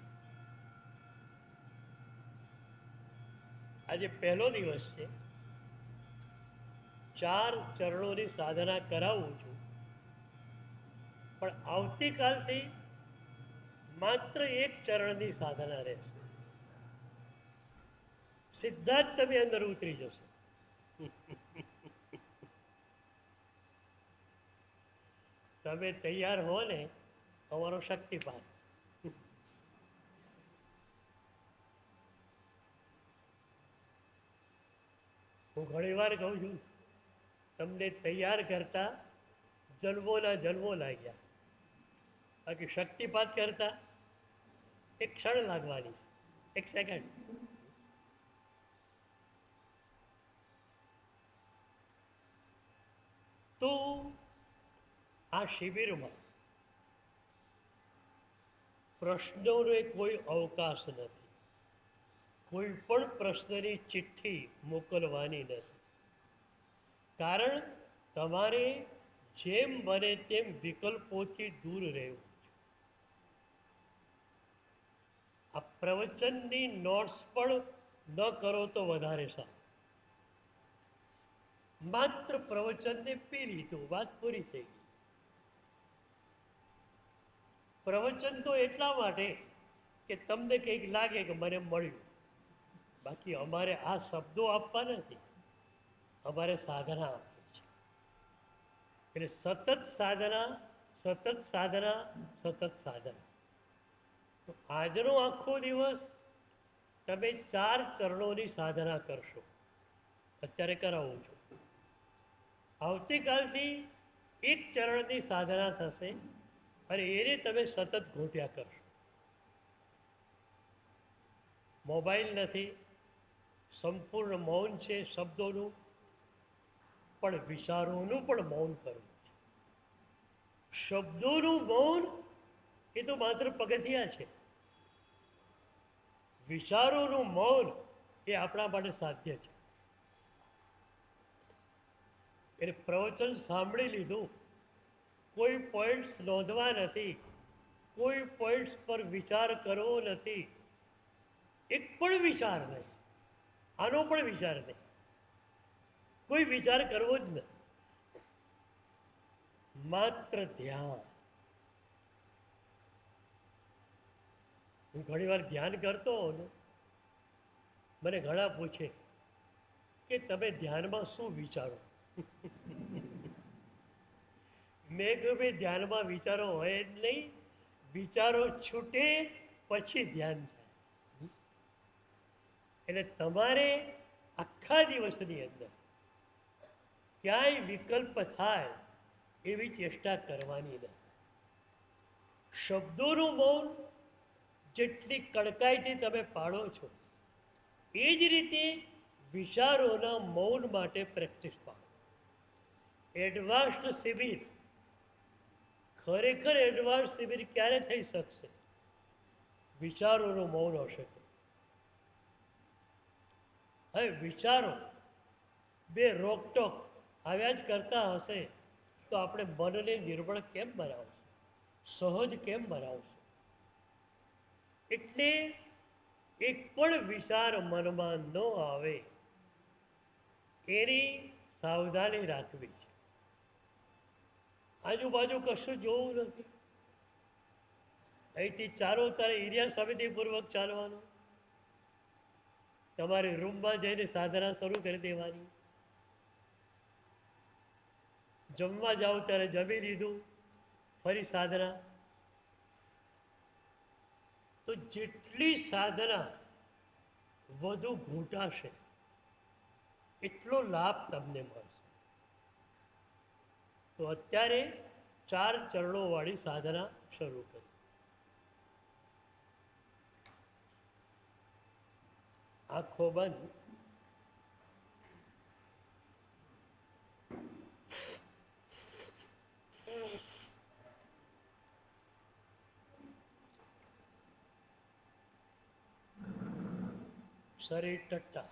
Speaker 2: આજે પહેલો દિવસ છે. 4 ચરણોની સાધના કરાવું છું, પણ આવતીકાલથી માત્ર 1 ચરણની સાધના રહેશે. સીધા જ તમે અંદર ઉતરી જશો. તમે તૈયાર હો ને, અમારો શક્તિપાત. હું ઘણી વાર કહું છું, તમને તૈયાર કરતા જન્મોના જન્મો લાગ્યા, બાકી શક્તિપાત કરતા 1 ક્ષણ લાગવાની છે, 1 સેકન્ડ. તો આ શિબિરમાં પ્રશ્નોનો કોઈ અવકાશ નથી. કોઈ પણ પ્રશ્નની ચિઠ્ઠી મોકલવાની નથી. કારણ તમારે જેમ બને તેમ વિકલ્પોથી દૂર રહેવું. આ પ્રવચનની નોટ્સ પણ ન કરો તો વધારે સારું. માત્ર પ્રવચનને પી લીધું, વાત પૂરી થઈ ગઈ. પ્રવચન તો એટલા માટે કે તમને કંઈક લાગે કે મને મળ્યું, બાકી અમારે આ શબ્દો આપવા નથી, અમારે સાધના આપવી છે. એટલે સતત સાધના, સતત સાધના, સતત સાધના. તો આજનો આખો દિવસ તમે 4 ચરણોની સાધના કરશો. અત્યારે કરાવું છું. આવતીકાલથી 1 ચરણની સાધના થશે અને એને તમે સતત ઘૂંટ્યા કરશો. મોબાઈલ નથી, સંપૂર્ણ મૌન છે શબ્દોનું, પણ વિચારોનું પણ મૌન કરવું છે. શબ્દોનું મૌન એ તો માત્ર પગથિયા છે. વિચારોનું મૌન એ આપણા માટે સાધ્ય છે. એટલે પ્રવચન સાંભળી લીધું, કોઈ પોઈન્ટ્સ નોંધવા નથી, કોઈ પોઈન્ટ્સ પર વિચાર કરવો નથી, એક પણ વિચાર નહીં, આનો પણ વિચાર નહીં, કોઈ વિચાર કરવો જ નથી, માત્ર ધ્યાન. હું ઘણી વાર ધ્યાન કરતો હોઉં ને, મને ઘણા પૂછે કે તમે ધ્યાનમાં શું વિચારો? મેં કહ્યું ભાઈ ધ્યાનમાં વિચારો હોય જ નહીં, વિચારો છૂટે પછી ધ્યાન થાય. એટલે તમારે આખા દિવસની અંદર ક્યાંય વિકલ્પ થાય એવી ચેષ્ટા કરવાની નથી. શબ્દોનું મૌન જેટલી કડકાઈથી તમે પાડો છો, એ જ રીતે વિચારોના મૌન માટે પ્રેક્ટિસ પાડો. એડવાન્સ્ડ શિબિર, ખરેખર એડવાન્સ શિબિર ક્યારે થઈ શકશે? વિચારોનું મૌન હશે તો. હવે વિચારો બે રોકટોક આવ્યા જ કરતા હશે તો આપણે મનને નિર્મળ કેમ બનાવશું, સહજ કેમ બનાવશું? એટલે એક પણ વિચાર મનમાં ન આવે એની સાવધાની રાખવી છે. આજુબાજુ કશું જોવું નથી, અહીંથી ચારો તારે એરિયા સાવચેતીપૂર્વક ચાલવાનું. તમારે રૂમમાં જઈને સાધના શરૂ કરી દેવાની. જમવા જાઓ ત્યારે જમી લીધું, ફરી સાધના. તો જેટલી સાધના વધુ ઘૂંટાશે એટલો લાભ તમને મળશે. તો અત્યારે 4 ચરણોવાળી સાધના શરૂ કરી. આંખો બંધ. શરીર ટટ્ટા.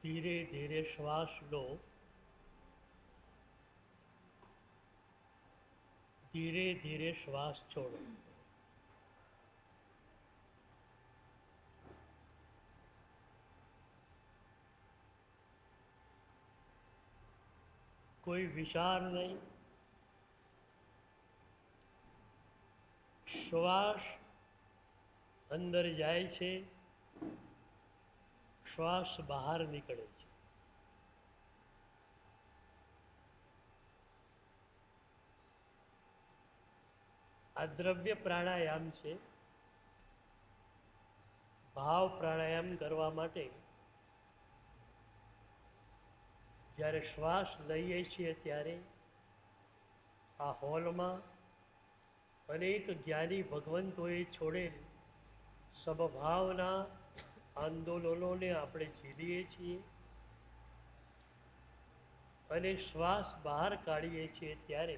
Speaker 2: ધીરે ધીરે શ્વાસ લો, ધીરે ધીરે શ્વાસ છોડો. કોઈ વિચાર નહીં, શ્વાસ અંદર જાય છે, શ્વાસ બહાર નીકળે છે. આ દ્રવ્ય પ્રાણાયામ છે. ભાવ પ્રાણાયામ કરવા માટે જ્યારે શ્વાસ લઈએ છીએ ત્યારે આ હોલમાં અનેક જ્ઞાની ભગવંતોએ છોડેલ સમભાવના આંદોલનોને આપણે ઝીલીએ છીએ અને શ્વાસ બહાર કાઢીએ છીએ ત્યારે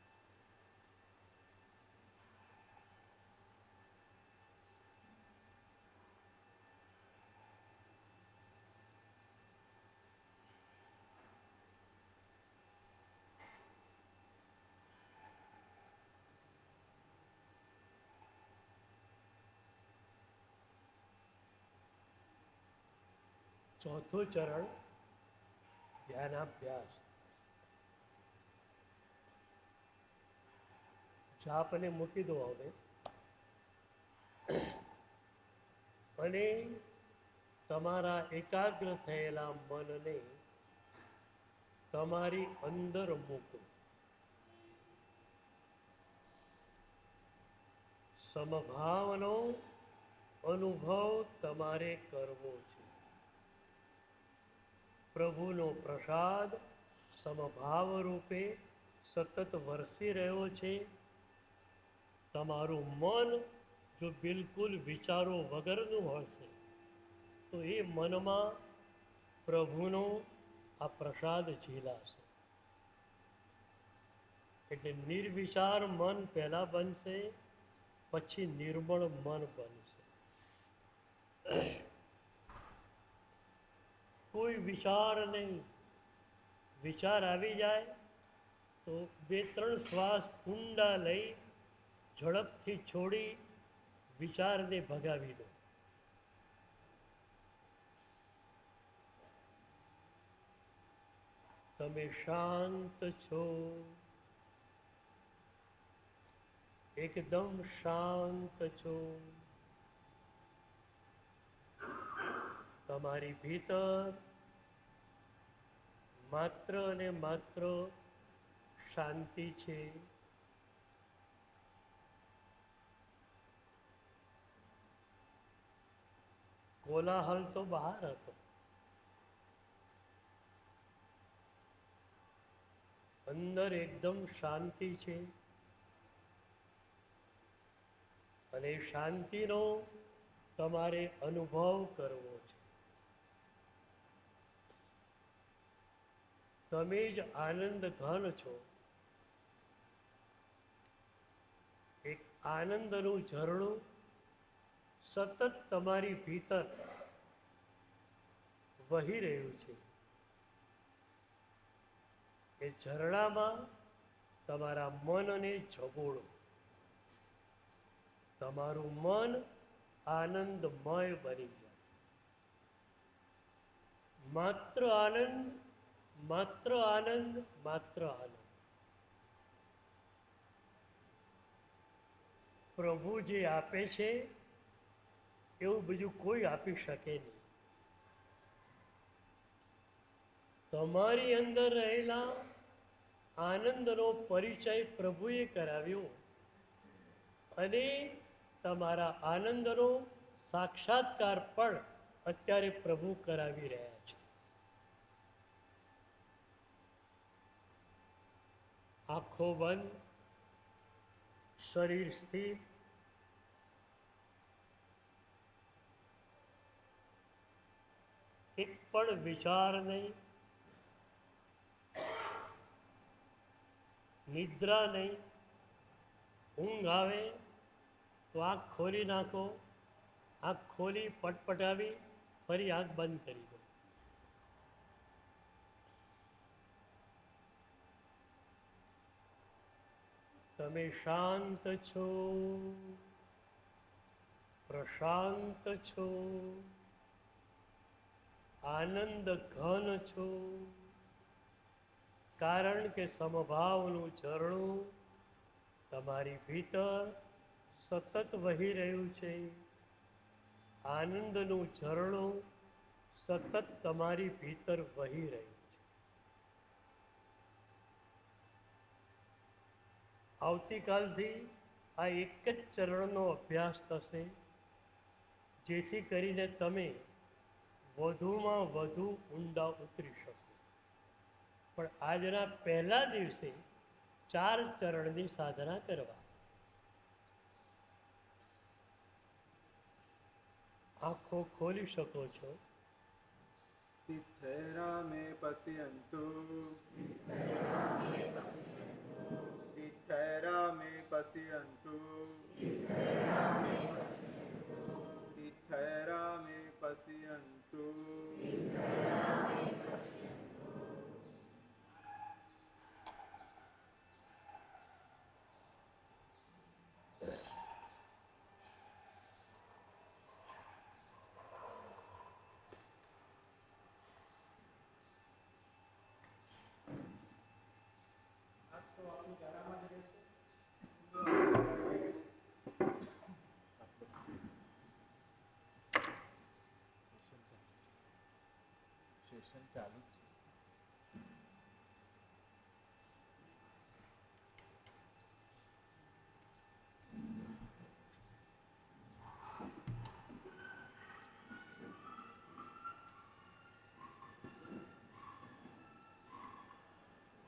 Speaker 2: ચોથું ચરણ ધ્યાનાભ્યાસ. જાપને મૂકી દો હવે અને તમારા એકાગ્ર થયેલા મનને તમારી અંદર મૂકો. સમભાવનો અનુભવ તમારે કરવો છે. પ્રભુનો પ્રસાદ સમભાવ રૂપે સતત વરસી રહ્યો છે. તમારું મન જો બિલકુલ વિચારો વગરનું હશે તો એ મનમાં પ્રભુનો આ પ્રસાદ ઝીલાશે. એટલે નિર્વિચાર મન પહેલાં બનશે, પછી નિર્મળ મન બનશે. કોઈ વિચાર નહીં. વિચાર આવી જાય તો 2-3 શ્વાસ ઊંડા લઈ ઝડપથી છોડી વિચારને ભગાવી દો. તમે શાંત છો, એકદમ શાંત છો. તમારી ભીતર માત્ર અને માત્ર શાંતિ છે. કોલાહલ તો બહાર હતો, અંદર એકદમ શાંતિ છે. અને શાંતિનો તમારે અનુભવ કરવો છે. તમે જ આનંદ ઘન છો. એક આનંદનું ઝરણું સતત તમારી ભીતર વહી રહ્યું છે. એ ઝરણામાં તમારા મનને ઝઘોડો. તમારું મન આનંદમય બની જાય. માત્ર આનંદ, માત્ર આનંદ, માત્ર આનંદ. પ્રભુ જે આપે છે એવું બીજું કોઈ આપી શકે નહીં. તમારી અંદર રહેલા આનંદનો પરિચય પ્રભુએ કરાવ્યો અને તમારા આનંદનો સાક્ષાત્કાર પણ અત્યારે પ્રભુ કરાવી રહ્યા છે. આંખો બંધ, શરીર સ્થિર. એક પણ વિચાર નહીં, નિદ્રા નહીં. ઊંઘ આવે તો આંખ ખોલી નાખો, આંખ ખોલી પટપટાવી ફરી આંખ બંધ કરી દો. તમે શાંત છો, પ્રશાંત છો, આનંદ ઘન છો. કારણ કે સમભાવનું ઝરણું તમારી ભીતર સતત વહી રહ્યું છે. આનંદનું ઝરણું સતત તમારી ભીતર વહી રહ્યું છે. આવતીકાલથી આ એક જ ચરણનો અભ્યાસ થશે, જેથી કરીને તમે વધુમાં વધુ ઊંડા ઉતરી શકો. પણ આજના પહેલા દિવસે 4 ચરણની સાધના કરવા. આંખો ખોલી શકો છો.
Speaker 1: તિથૈરામે પશ્યન્તુ, તિથૈરામે પશ્યન્તુ, તિથૈરામે પશ્યન્તુ.
Speaker 3: તો આપણું ધારામાં જ રહેશે.
Speaker 1: સેશન ચાલુ જ છે.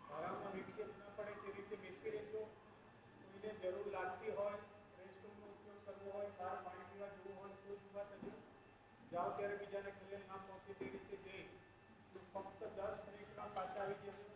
Speaker 3: ધારામાં વિક્ષેપ ન પડે તે રીતે બેસી રહેજો. કોઈને જરૂર લાગતી હોય, રેસ્ટરૂમનો ઉપયોગ કરવો હોય, બહાર પાણી પીવા જવું હોય, કોઈ ઊભા થજો. જાઓ ત્યારે બીજાને ખલેલ ના પહોંચે તે રીતે જઈ ફક્ત 10 મિનિટમાં પાછા આવી જજો.